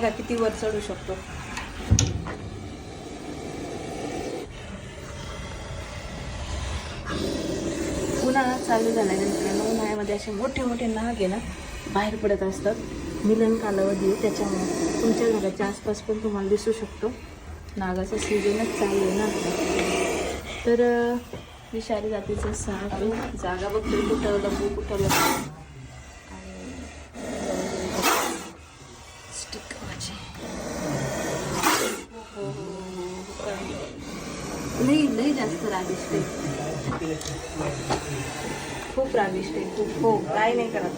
बघा किती वर चढू शकतो. उन्हाळा चालू झाल्यानंतर उन्हाळ्यामध्ये असे मोठे मोठे नाग आहे ना बाहेर पडत असतात. मिलन कालावधी आहे त्याच्यामुळे तुमच्या घराच्या आसपास पण तुम्हाला दिसू शकतो. नागाचा सीजनच चालू आहे ना. तर विषारी जातीचं साप आहे. जागा बघतोय कुठं लपू कुठं लपू. स्टिक माझे लई जास्त रागिष्ट आहे. खूप रागिष्ट आहे खूप. हो काय नाही करत.